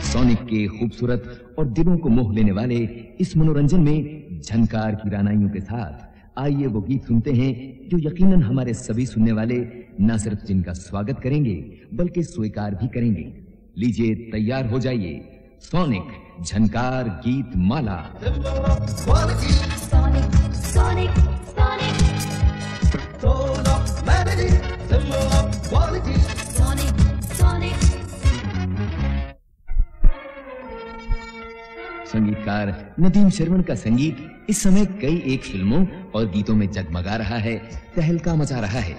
Sonic के खूबसूरत और दिलों को मोह लेने वाले इस मनोरंजन में झनकार की रानाइयों के साथ आइए वो गीत सुनते हैं जो यकीनन हमारे सभी सुनने वाले न सिर्फ जिनका स्वागत करेंगे बल्कि स्वीकार भी करेंगे। लीजिए तैयार हो जाइए, सोनिक झनकार गीत माला। संगीतकार नदीम श्रवण का संगीत इस समय कई एक फिल्मों और गीतों में जगमगा रहा है, तहलका मचा रहा है।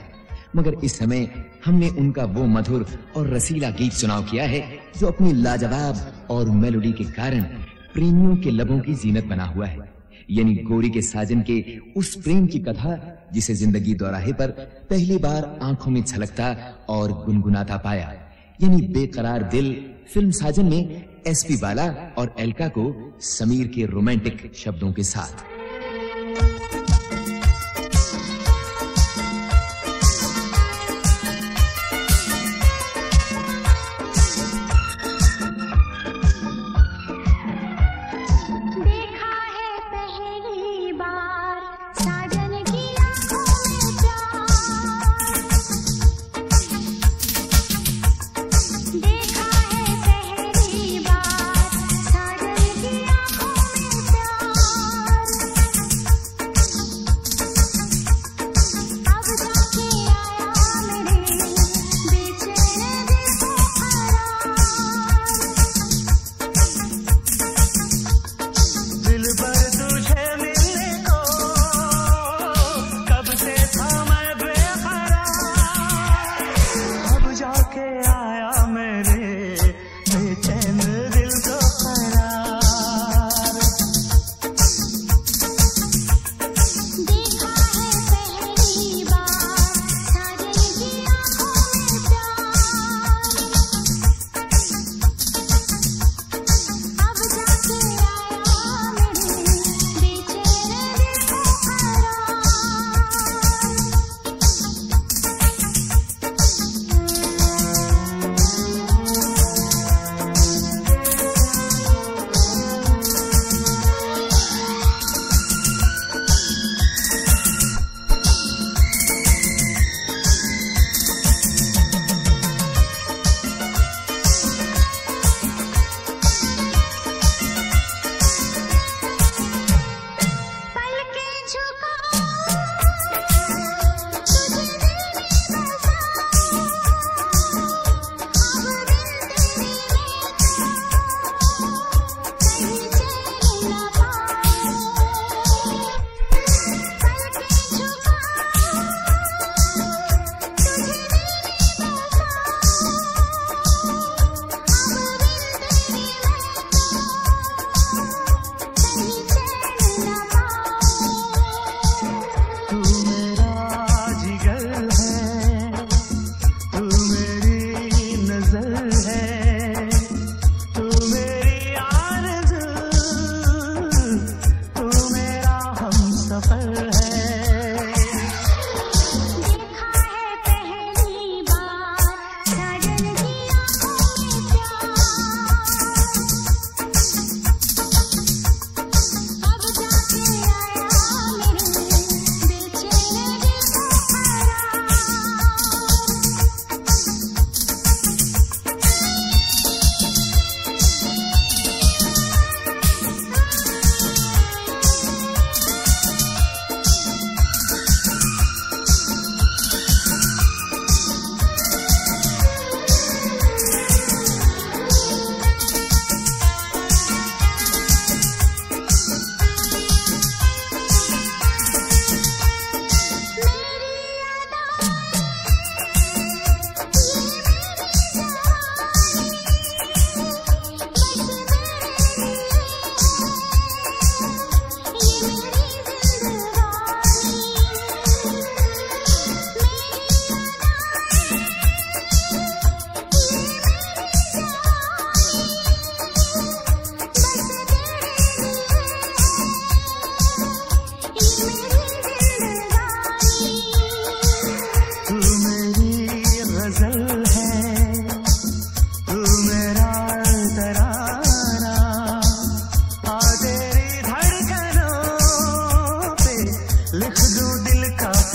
मगर इस समय हमने उनका वो मधुर और रसीला गीत चुनाव किया है जो अपनी लाजवाब और मेलोडी के कारण प्रेमियों के लबों की जीनत बना हुआ है। यानी गोरी के साजन के उस प्रेम की कथा जिसे जिंदगी दोराहे पर पहली बार आंखों में छलकता और गुनगुनाता पाया। यानी बेकरार दिल फिल्म साजन में एसपी बाला और एलका को समीर के रोमांटिक शब्दों के साथ।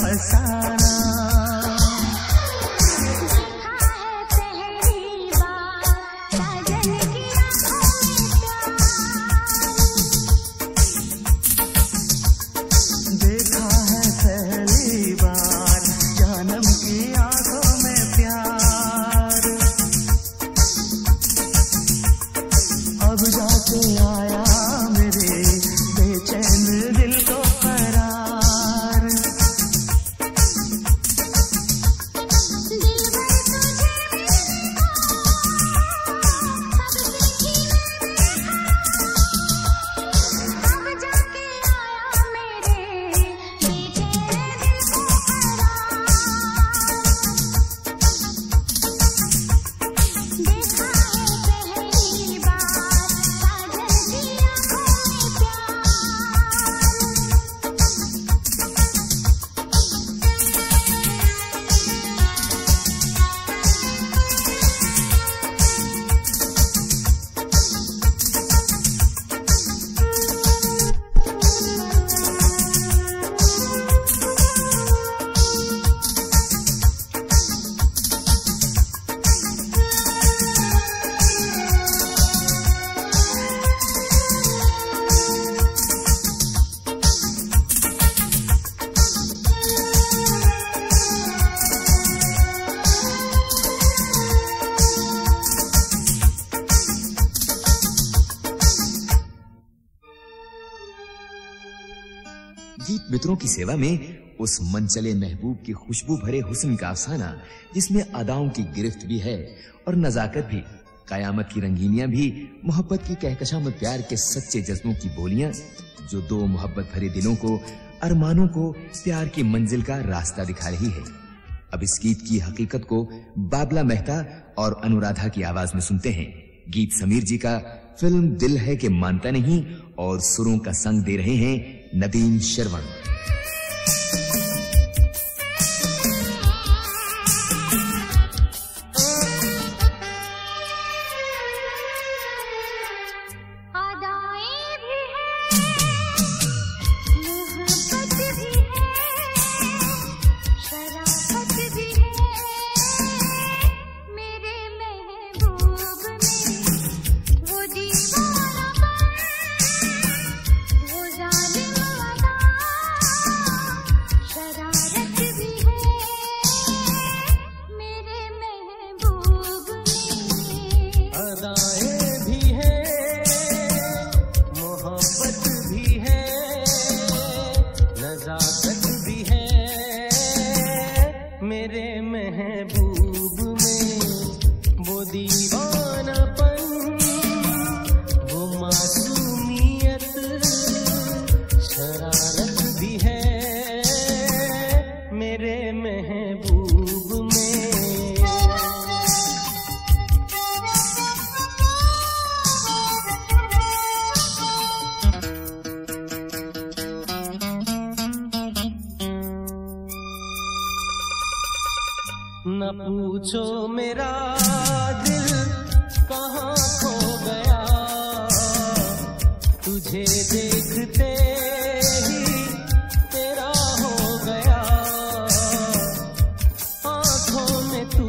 फसाना। गीत मित्रों की सेवा में उस मनचले महबूब की खुशबू भरे हुस्न का अफसाना, जिसमें अदाओं की गिरफ्त भी है और नजाकत भी, कयामत की रंगीनियां भी, मोहब्बत की कहकशां प्यार के सच्चे जज्बों की बोलियां, जो दो मोहब्बत भरे दिलों को, अरमानों को प्यार की मंजिल का रास्ता दिखा रही है। अब इस गीत की हकीकत को बाबला मेहता और अनुराधा की आवाज में सुनते हैं। गीत समीर जी का, फिल्म दिल है कि मानता नहीं, और सुरों का संग दे रहे हैं नदीम श्रवण। न पूछो मेरा दिल कहाँ खो गया, तुझे देखते ही तेरा हो गया। आँखों में तू,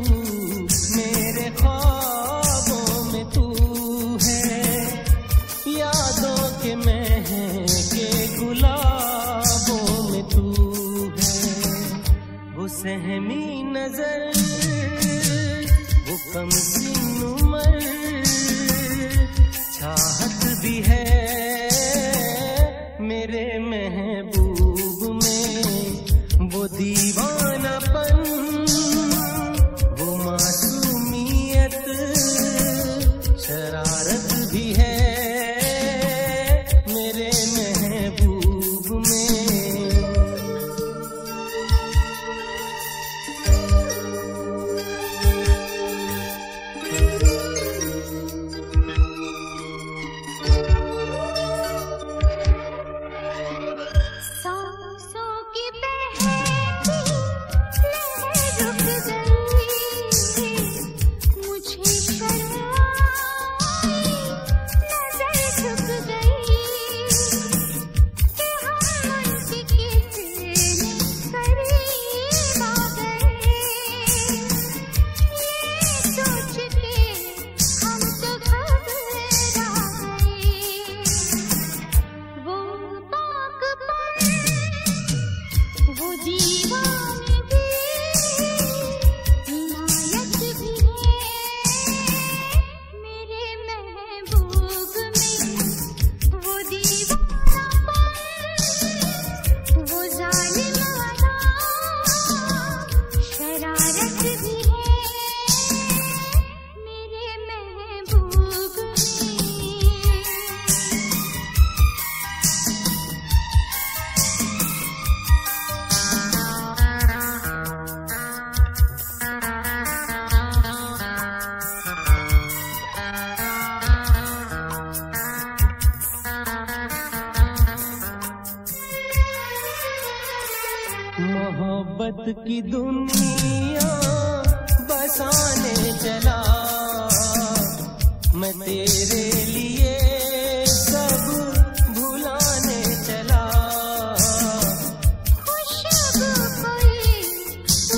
मेरे ख्वाबों में तू है, यादों के महके गुलाबों में तू है। वो सहमी नजर, वो कमसिन उम्र, चाहत भी है मेरे महबूब में। वो दीवानापन, वो मासूमियत, शरारत भी है मेरे महबूब में। सांसों की बहती मोहब्बत की दुनिया बसाने चला मैं तेरे लिए सब भुलाने चला। खुशबू कोई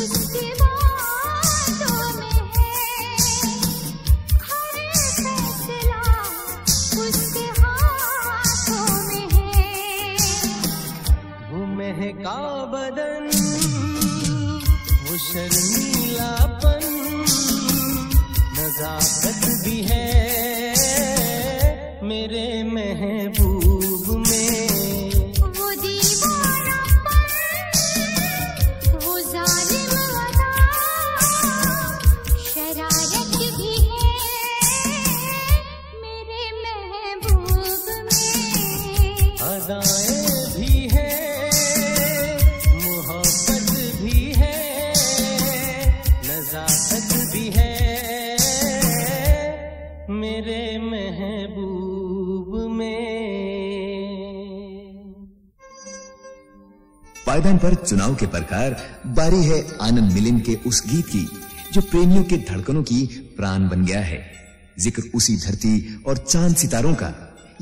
उसकी बातों में है, हर फैसला उसके हाथों में है। वो महका बदन, वो शर्मीलापन, नजाकत भी है मेरे महबूब में। वो दीवानापन, वो जालिम अदा, शरारत भी है मेरे महबूब में। अदाएं भी है, मोहब्बत भी है, नजाकत भी है मेरे महबूब में। पायदान पर चुनाव के प्रकार बारी है आनंद मिलिंद के उस गीत की जो प्रेमियों के धड़कनों की प्राण बन गया है। जिक्र उसी धरती और चांद सितारों का,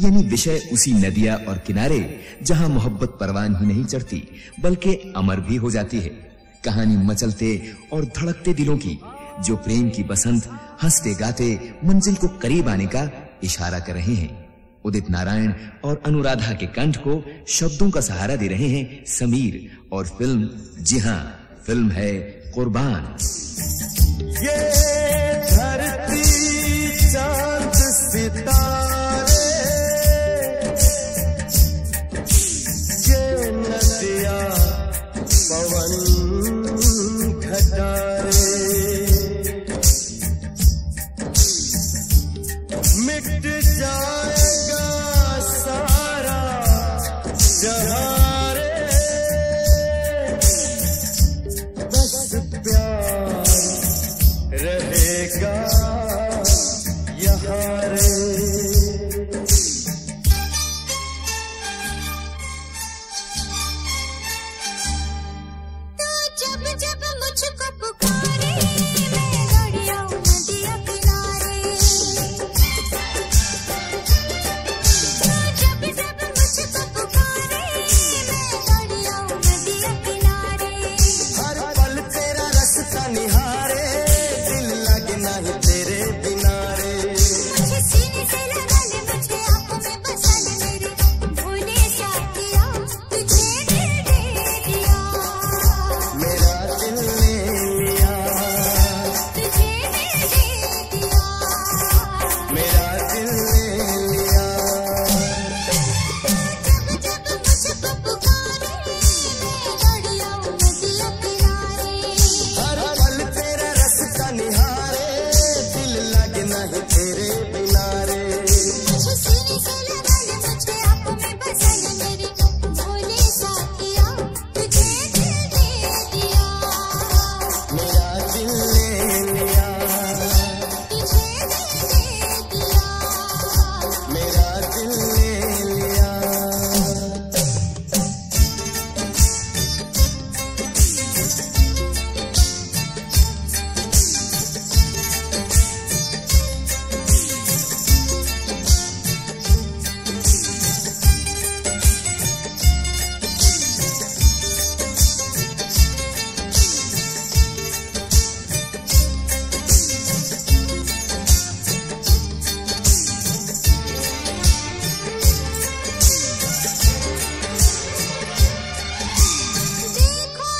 यानी विषय उसी नदियां और किनारे जहां मोहब्बत परवान ही नहीं चढ़ती बल्कि अमर भी हो जाती है। कहानी मचलते और धड़कते दिलों की जो प्रेम की बसंत हंसते गाते मंजिल को करीब आने का इशारा कर रहे हैं। उदित नारायण और अनुराधा के कंठ को शब्दों का सहारा दे रहे हैं समीर और फिल्म, जी हां, फिल्म है कुर्बान। ये धरती चांद सितारे, ये नदियां पवन घटारे, मिट जाएगा सारा जहां रे, बस प्यार रहेगा यहाँ रे। जब जब मुझको पुकारे मैं दौड़ी आऊं नदिया किनारे। जब जब मुझको पुकारे मैं दौड़ी आऊं नदिया किनारे। हर पल तेरा रास्ता निहारे, दिल लगे नहीं तेरे बिना रे। मुझे सीने से लगा ले, मुझे आंखों में बसा ले मेरे भोले साथिया, तुझे दिल दे दिया। मेरा दिल ले लिया, तुझे दिल दे दिया। मेरा दिल ले लिया। जब जब मुझको पुकारे मैं दौड़ी आऊं नदिया किनारे। हर पल तेरा रास्ता निहारे, दिल लगे नहीं तेरे बिना रे। मुझे सीने से लगा ले, मुझे आंखों में बसा ले मेरे भोले साथिया, तुझे दिल दे दिया। मेरा दिल ले लिया, तुझे दिल दे दिया। मेरा दिल ले लिया। देखो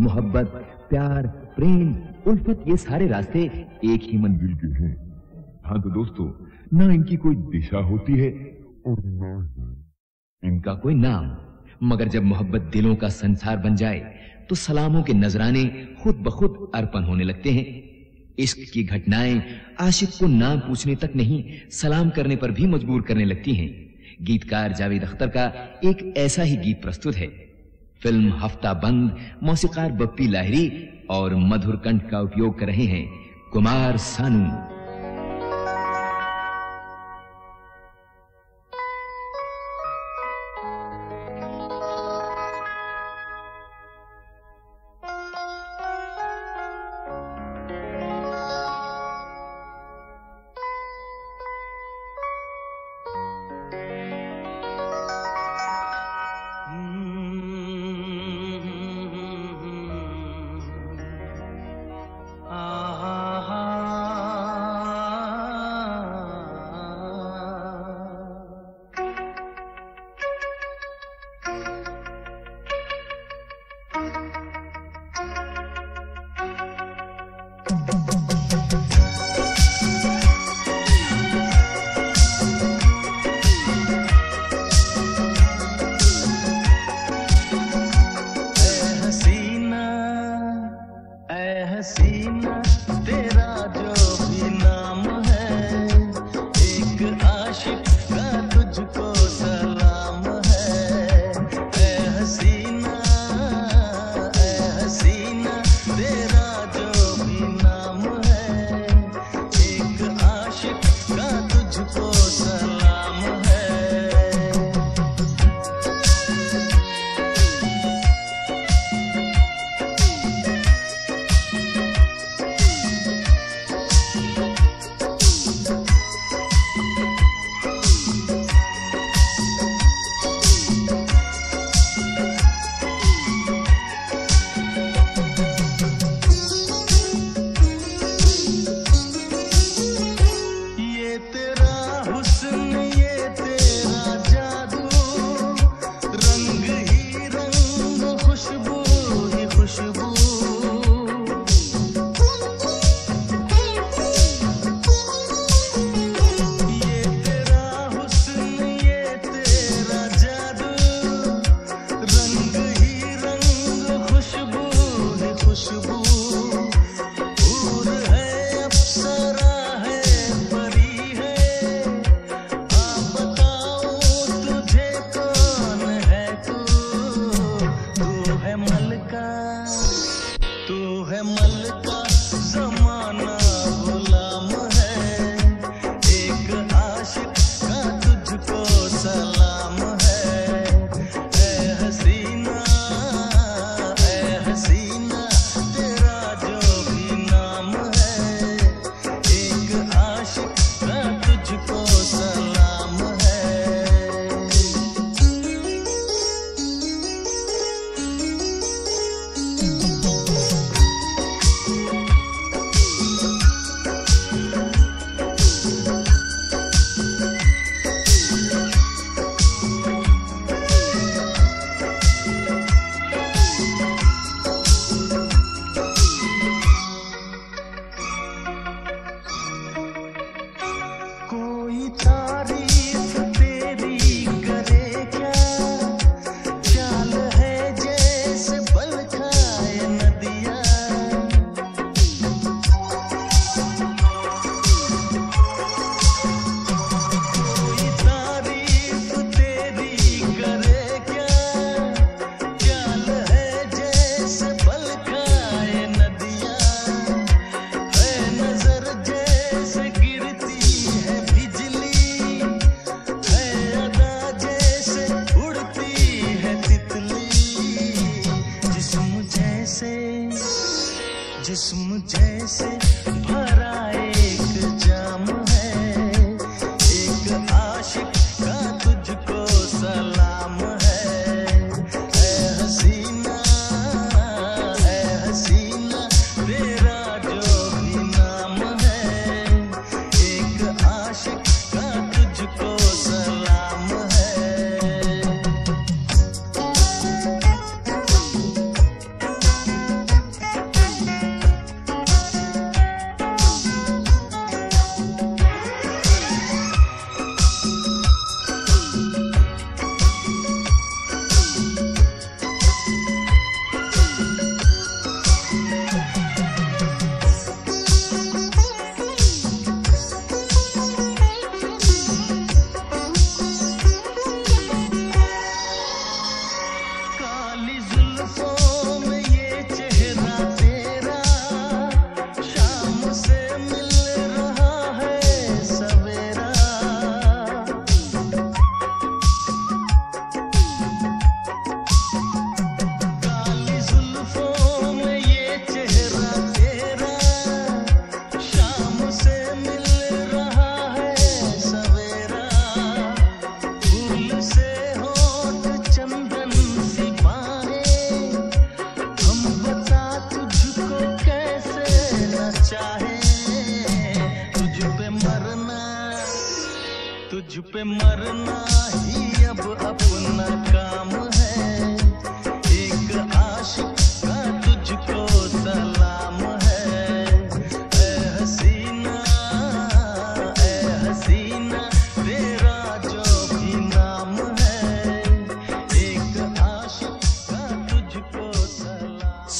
मोहब्बत, प्यार, प्रेम, उल्फत, ये सारे रास्ते एक ही मंजिल के हैं। हाँ तो दोस्तों, ना इनकी कोई दिशा होती है और ना ही इनका कोई नाम, मगर जब मोहब्बत दिलों का संसार बन जाए तो सलामों के नजराने खुद ब खुद अर्पण होने लगते हैं। इश्क की घटनाएं आशिक को नाम पूछने तक नहीं, सलाम करने पर भी मजबूर करने लगती हैं। गीतकार जावेद अख्तर का एक ऐसा ही गीत प्रस्तुत है। फिल्म हफ्ता बंद, मौसीकार बप्पी लाहिरी और मधुर कंठ का उपयोग कर रहे हैं कुमार सानू। आ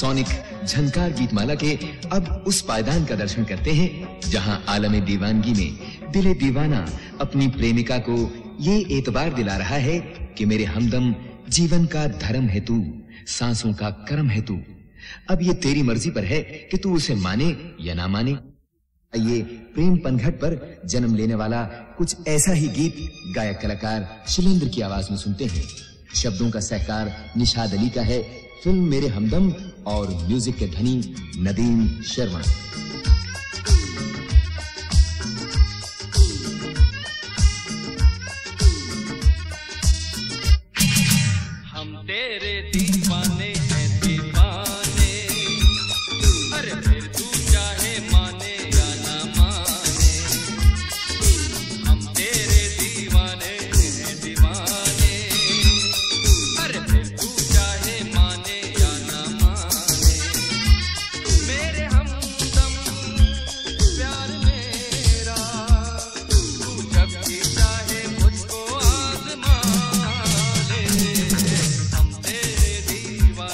सोनिक झंकार गीतमाला के अब उस पायदान का दर्शन करते हैं जहां आलमे दीवानगी में दिले दीवाना अपनी प्रेमिका को ये एतबार दिला रहा है कि मेरे हमदम जीवन का धर्म है तू, सांसों का कर्म है तू। अब ये तेरी मर्जी पर है कि तू उसे माने या ना माने। ये प्रेम पनघट पर जन्म लेने वाला कुछ ऐसा ही गीत गायक कलाकार शिलेंद्र की आवाज में सुनते हैं। शब्दों का सहकार निशाद अली का है, फिल्म मेरे हमदम और म्यूजिक के धनी नदीम शर्मा। हम तेरे दीवाने हैं दीवाने, अरे फिर तू चाहे माने या ना माने। हम तेरे दीवाने हैं दीवाने, अरे फिर तू चाहे माने या ना माने। मेरे हमदम प्यार मेरा, तू जब भी चाहे मुझको आज़मा ले। हम तेरे दीवाने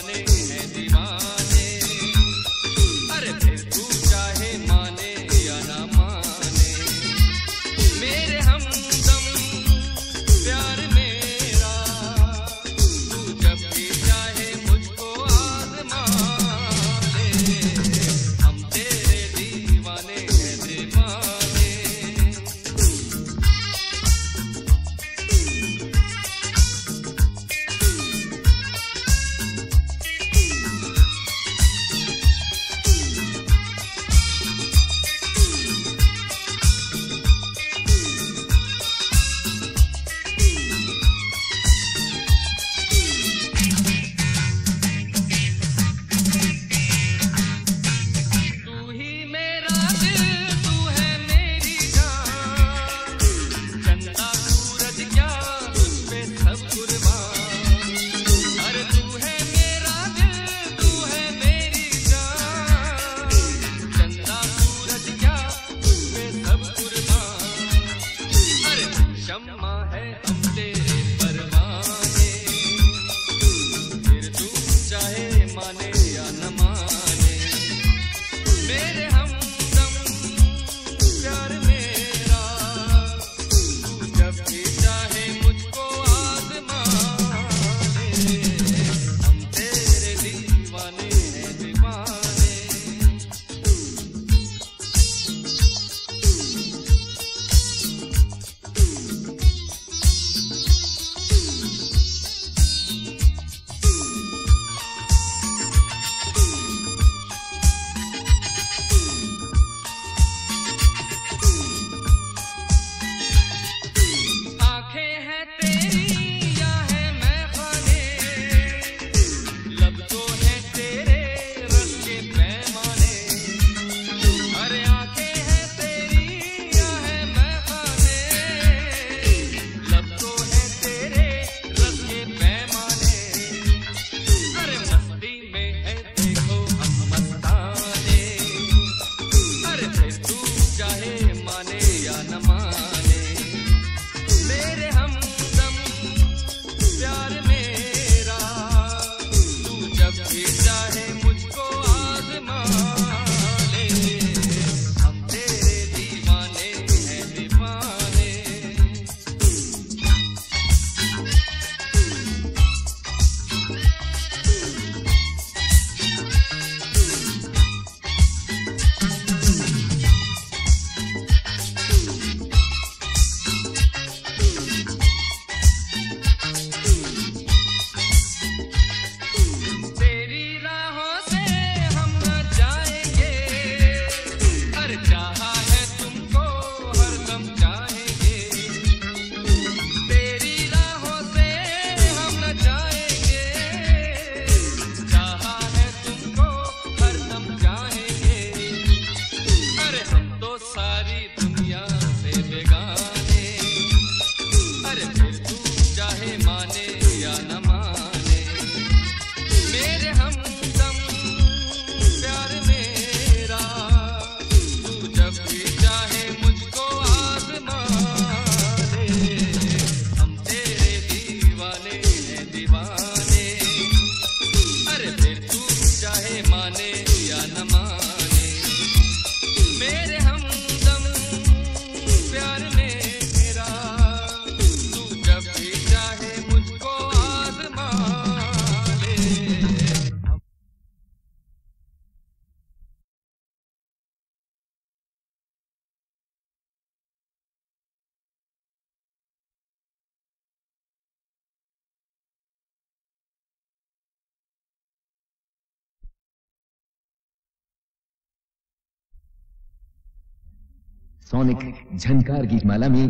सोनिक झनकार गीतमाला में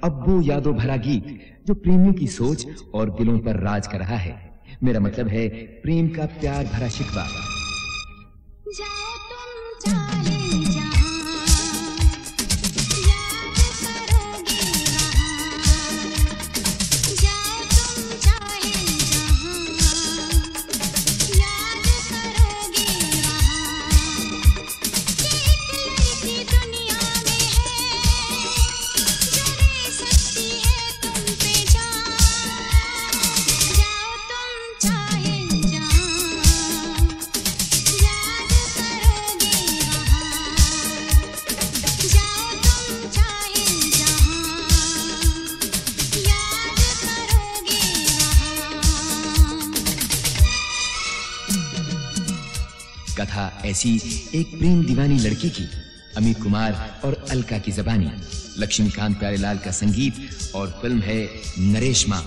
अब वो यादों भरा गीत जो प्रेमियों की सोच और दिलों पर राज कर रहा है। मेरा मतलब है प्रेम का प्यार भरा शिकवा। जाओ तुम चाहे जहां, याद करोगे वहां। जाओ तुम चाहे जहां, याद करोगे वहां। एक लड़की दुनिया में है जो दे सकती है तुम पे जान। जाओ तुम चाहे जहां, याद करोगे वहां। जाओ तुम चाहे जहां, याद करोगे वहां। कथा ऐसी एक प्रेम दीवानी लड़की की, अमित कुमार और अलका की जबानी, लक्ष्मीकांत प्यारेलाल का संगीत और फिल्म है नरेश मां।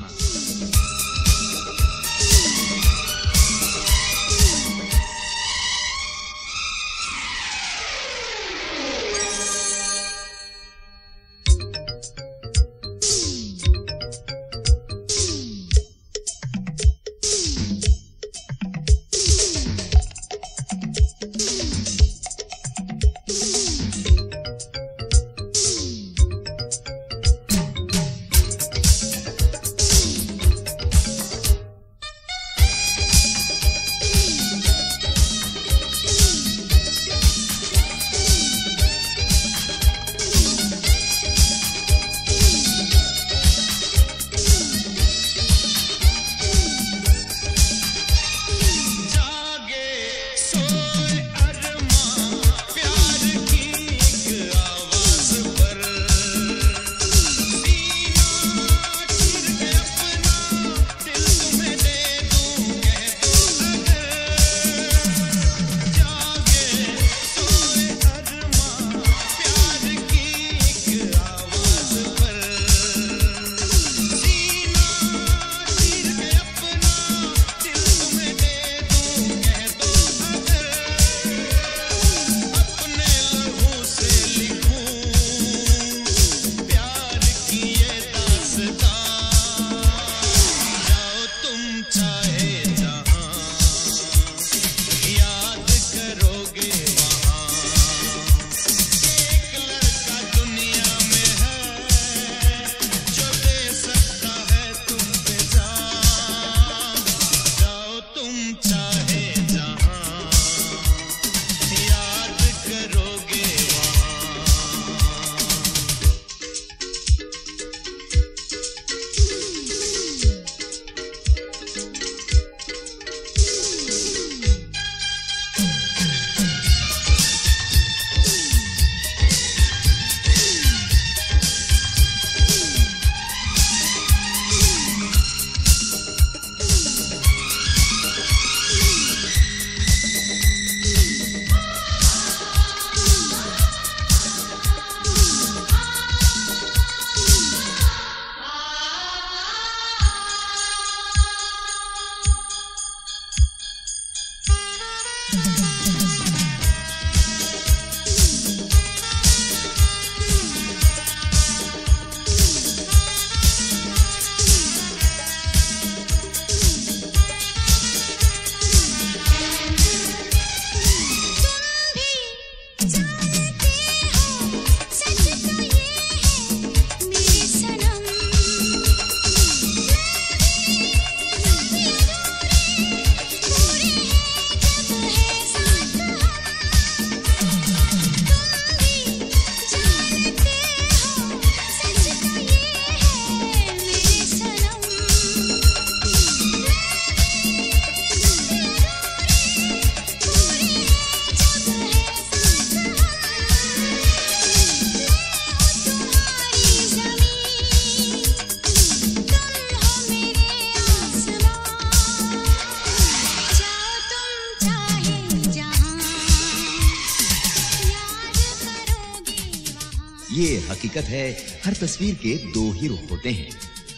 ये हकीकत है, हर तस्वीर के दो ही रुख होते हैं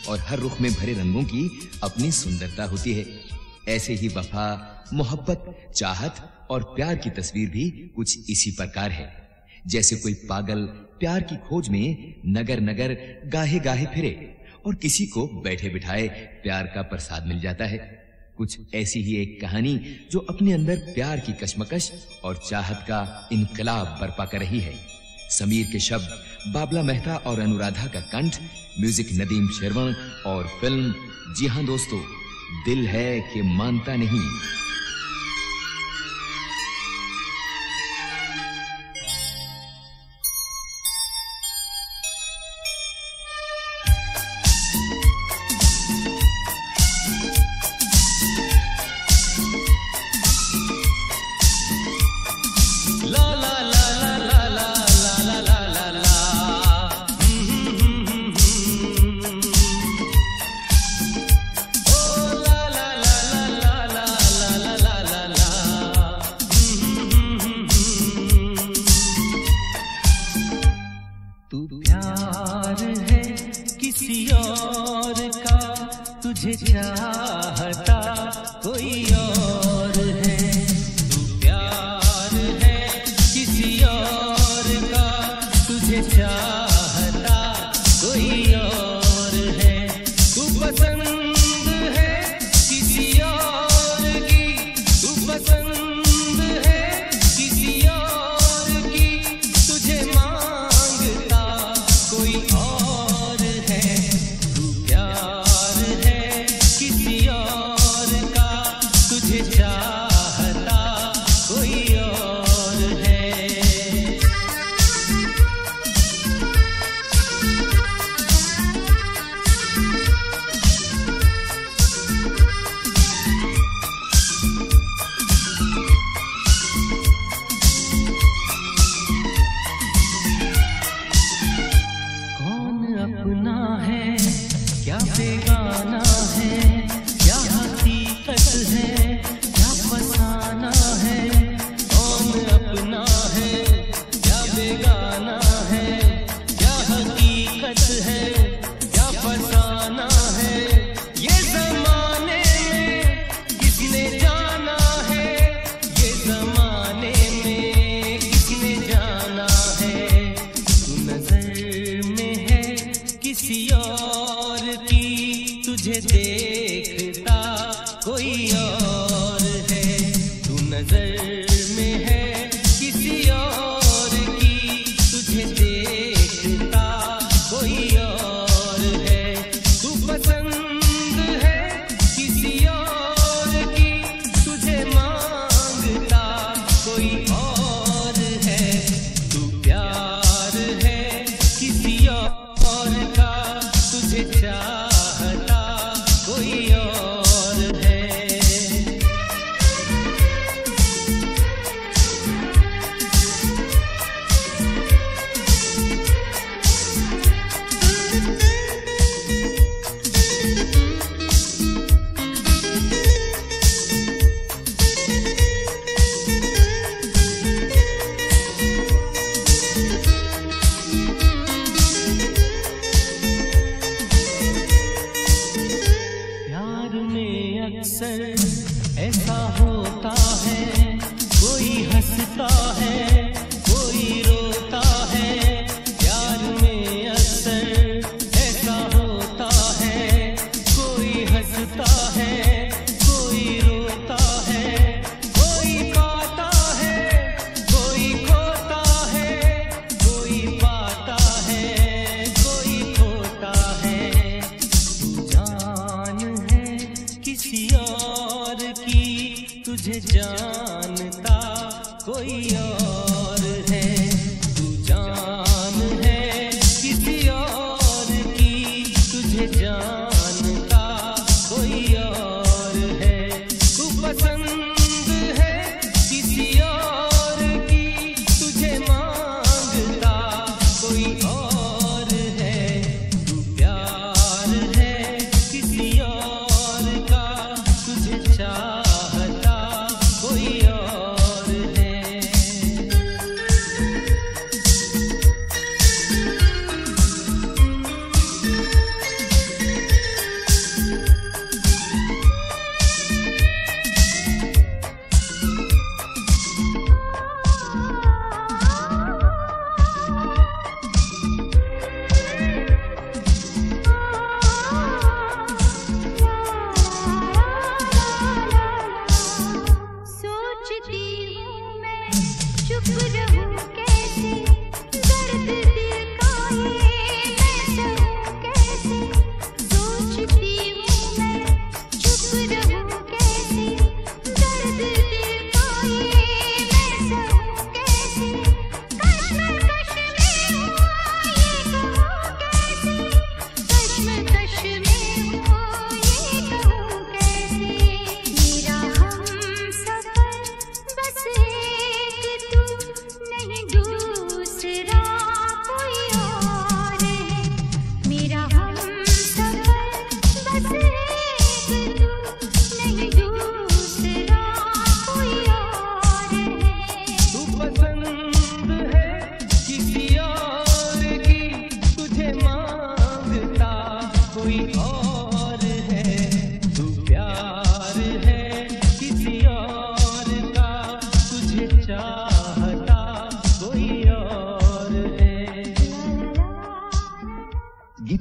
और हर रुख में भरे रंगों की अपनी सुंदरता होती है। ऐसे ही वफा, मोहब्बत, चाहत और प्यार की तस्वीर भी कुछ इसी प्रकार है। जैसे कोई पागल प्यार की खोज में नगर नगर गाहे गाहे फिरे और किसी को बैठे बिठाए प्यार का प्रसाद मिल जाता है। कुछ ऐसी ही एक कहानी जो अपने अंदर प्यार की कशमकश और चाहत का इनकलाब बर्पा कर रही है। समीर के शब्द, बाबला मेहता और अनुराधा का कंठ, म्यूजिक नदीम श्रवण और फिल्म जी हां दोस्तों, दिल है कि मानता नहीं।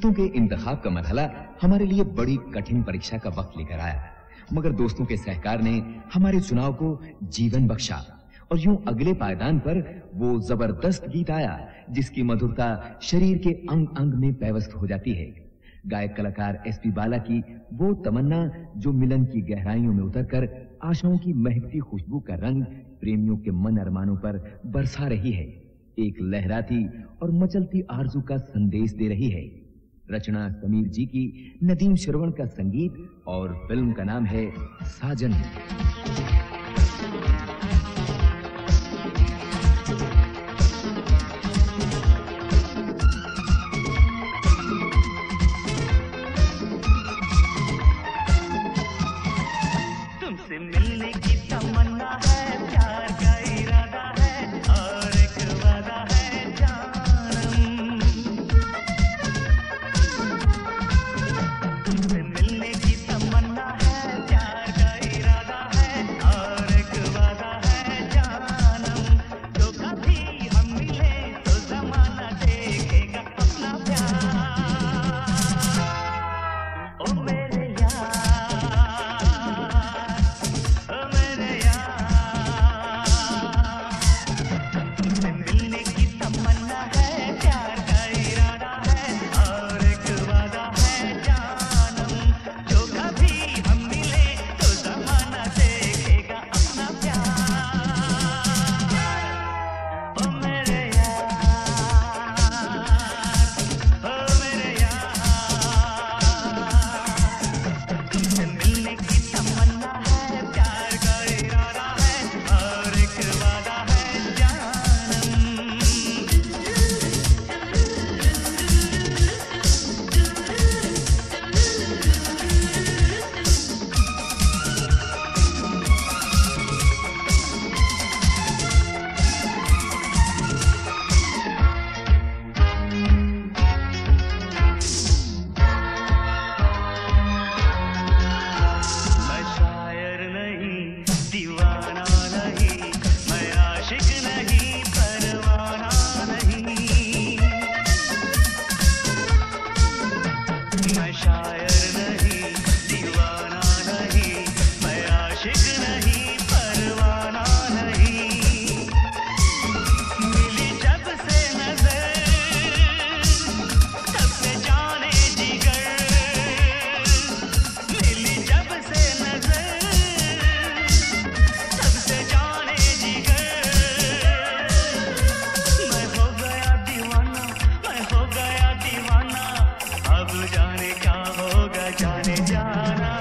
दोस्तों के इंतखाब का मरहला हमारे लिए बड़ी कठिन परीक्षा का वक्त लेकर आया, मगर दोस्तों के सहकार ने हमारे चुनाव को जीवन बख्शा और यूं अगले पायदान पर वो जबरदस्त गीत आया जिसकी मधुरता शरीर के अंग अंग में पैवस्त हो जाती है। गायक कलाकार एसपी बाला की वो तमन्ना जो मिलन की गहराइयों में उतरकर आशाओं की महकती खुशबू का रंग प्रेमियों के मन अरमानों पर बरसा रही है, एक लहराती और मचलती आरज़ू का संदेश दे रही है। रचना समीर जी की, नदीम श्रवण का संगीत और फिल्म का नाम है साजन। तुमसे मिलने की तमन्ना है, प्यार का इरादा है और एक वादा है जानम। तुमसे मिलने की तमन्ना है, प्यार का इरादा है और एक वादा है जानम। तो कभी हम मिले तो जमाना देखेगा अपना प्यार। ओ मेरे यार, तुमसे मिलने की तमन्ना है, प्यार का इरादा है और एक वादा है जानम। जो कभी हम मिले तो ज़माना देखेगा अपना प्यार। ओ मेरे यार, ओ मेरे यार, तुमसे मिलने की तमन्ना है, प्यार का इरादा है और एक वादा है जानम। मैं शायर नहीं, दीवाना नहीं, मैं आशिक नहीं, परवाना नहीं। मैं शायर नहीं, दीवाना नहीं, मैं आशिक नहीं, परवाना नहीं। मिली जब से नजर तब से जाने जिगर, मिली जब से नजर तब से जाने जिगर। मैं हो गया दीवाना, मैं हो गया दीवाना, अब जाने क्या होगा जाने जाना।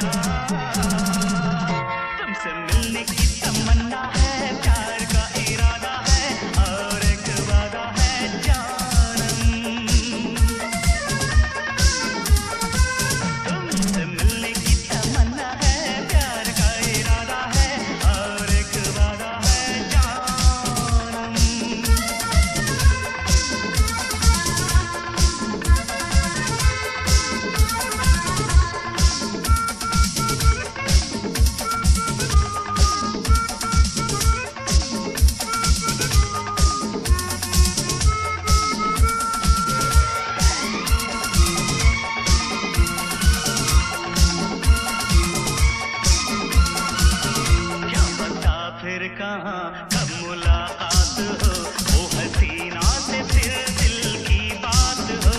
तुमसे मिलने की तमन्ना है, प्यार का इरादा है और एक वादा है जानम। तुमसे मिलने की तमन्ना है, प्यार का इरादा है और एक वादा है जानम। क्या पता फिर कहाँ कब मुलाकात हो, वो हसीना से फिर दिल की बात हो।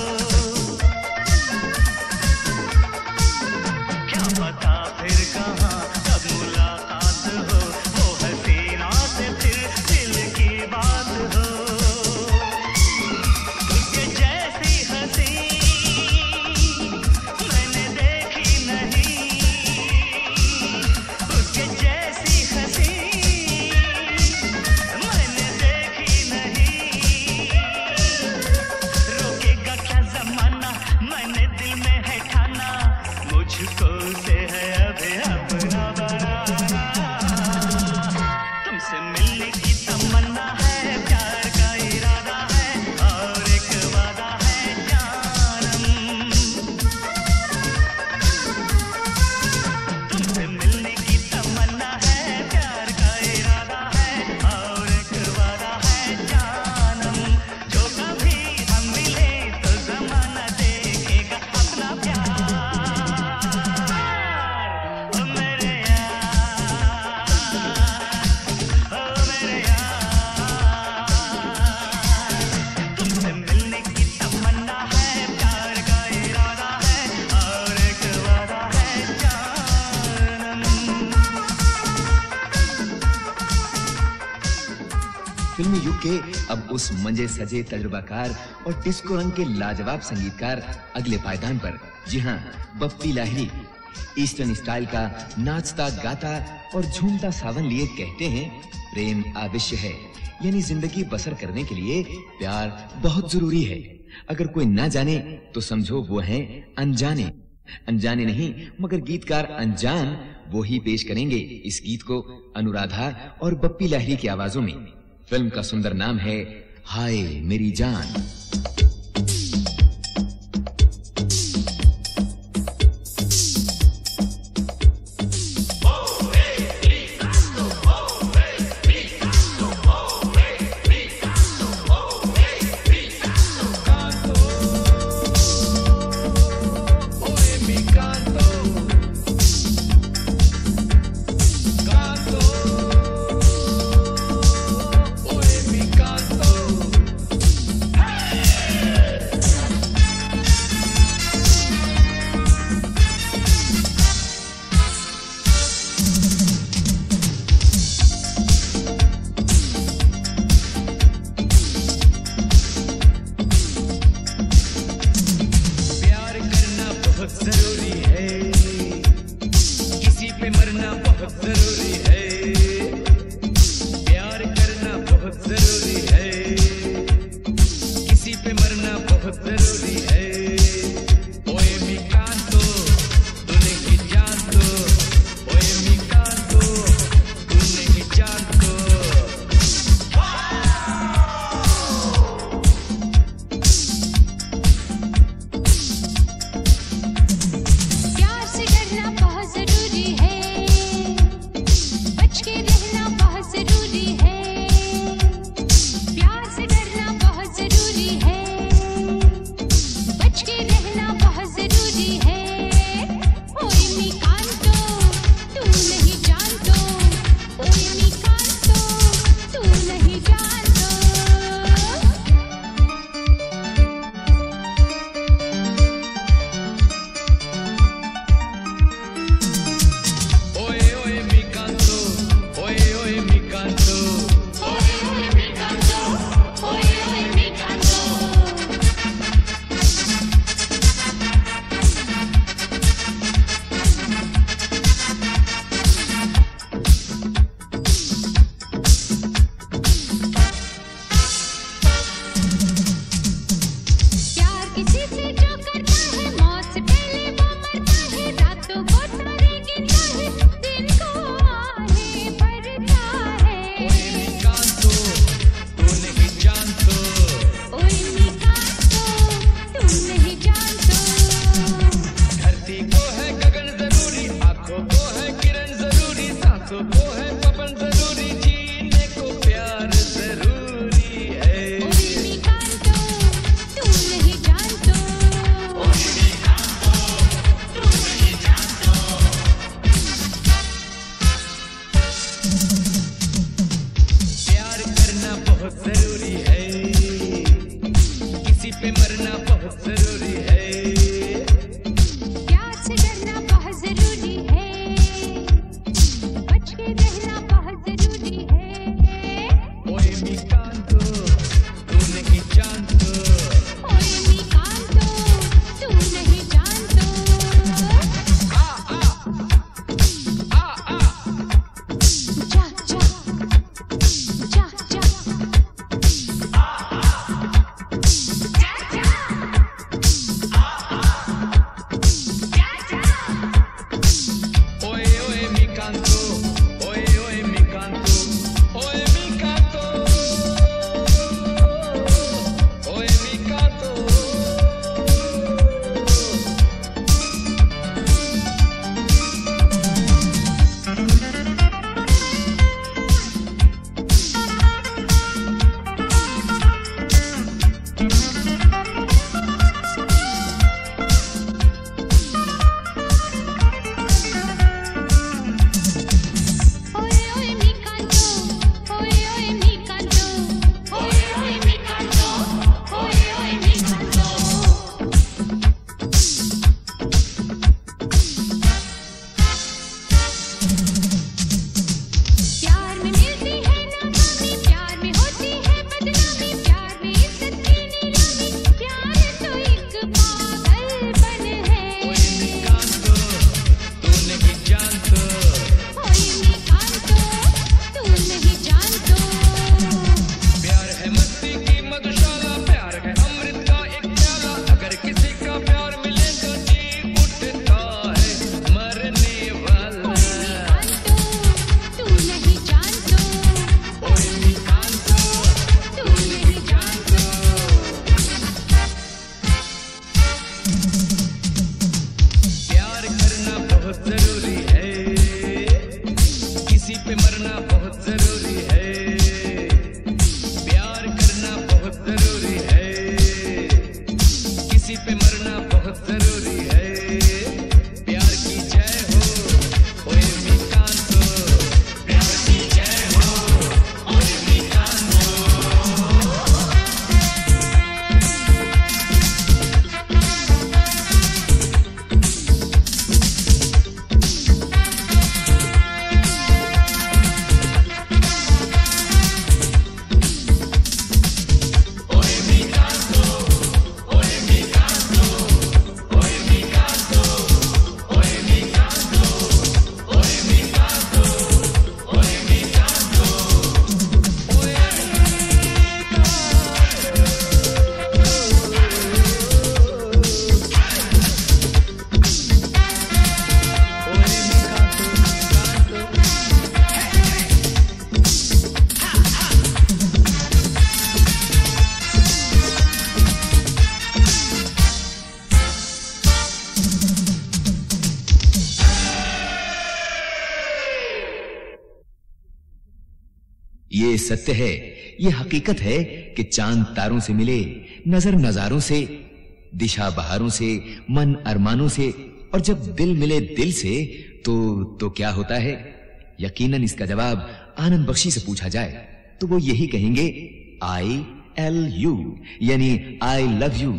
क्या पता फिर कहाँ कब मुलाकात हो, वो हसीना से फिर दिल की बात हो। उसके जैसी हंसी मैंने देखी नहीं, उसके जैसी हंसी फिल्मी युग के अब उस मंजे सजे तजुर्बाकार और डिस्को रंग के लाजवाब संगीतकार अगले पायदान पर। जी हाँ, बप्पी लाहिरी ईस्टर्न स्टाइल का नाचता गाता और झूमता सावन लिए कहते हैं, प्रेम आवश्य है, यानी जिंदगी बसर करने के लिए प्यार बहुत जरूरी है। अगर कोई ना जाने तो समझो वो हैं अनजाने। अनजाने नहीं मगर गीतकार अनजान वो ही पेश करेंगे इस गीत को अनुराधा और बप्पी लाहिरी की आवाजों में। फिल्म का सुंदर नाम है हाय मेरी जान। प्यार से डरना बहुत जरूरी है। ये सत्य है, ये हकीकत है कि चांद तारों से मिले, नजर नजारों से, दिशा बहारों से, मन अरमानों से, और जब दिल मिले दिल से तो क्या होता है? यकीनन इसका जवाब आनंद बख्शी से पूछा जाए तो वो यही कहेंगे ILU, यानी आई लव यू।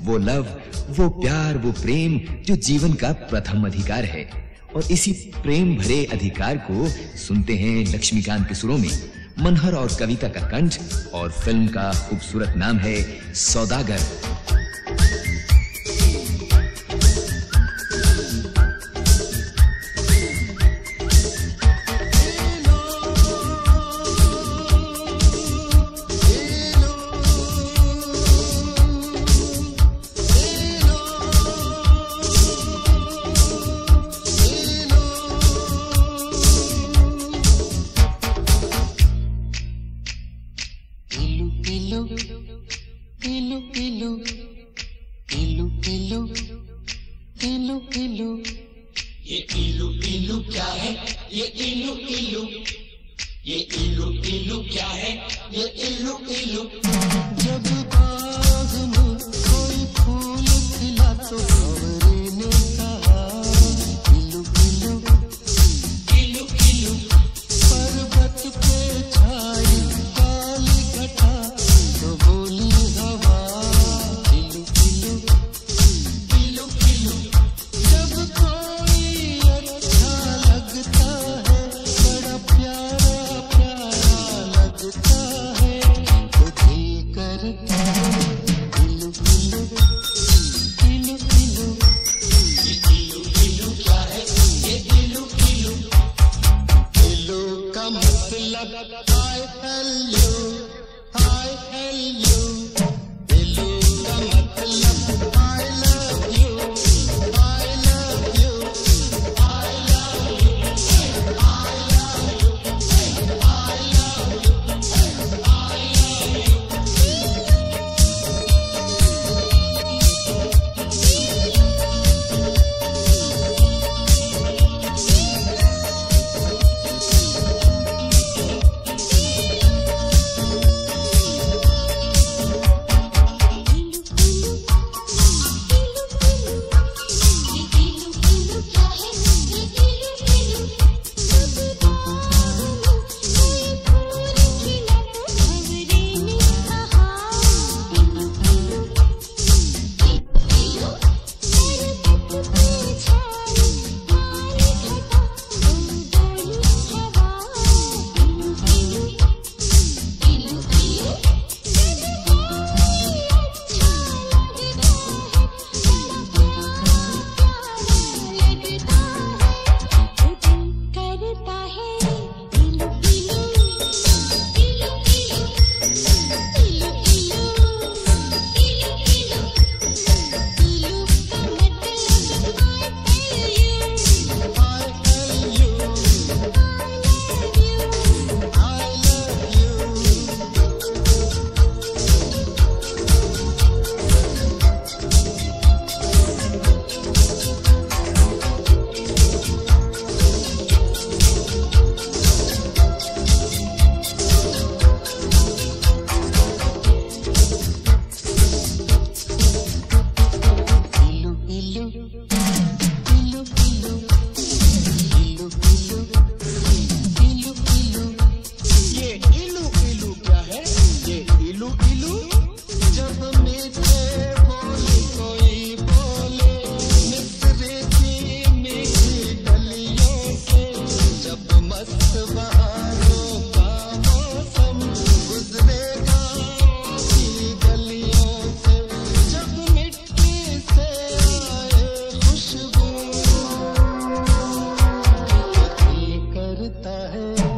वो लव, वो प्यार, वो प्रेम जो जीवन का प्रथम अधिकार है। और इसी प्रेम भरे अधिकार को सुनते हैं लक्ष्मीकांत के सुरों में, मनहर और कविता का कंठ, और फिल्म का खूबसूरत नाम है सौदागर। करता है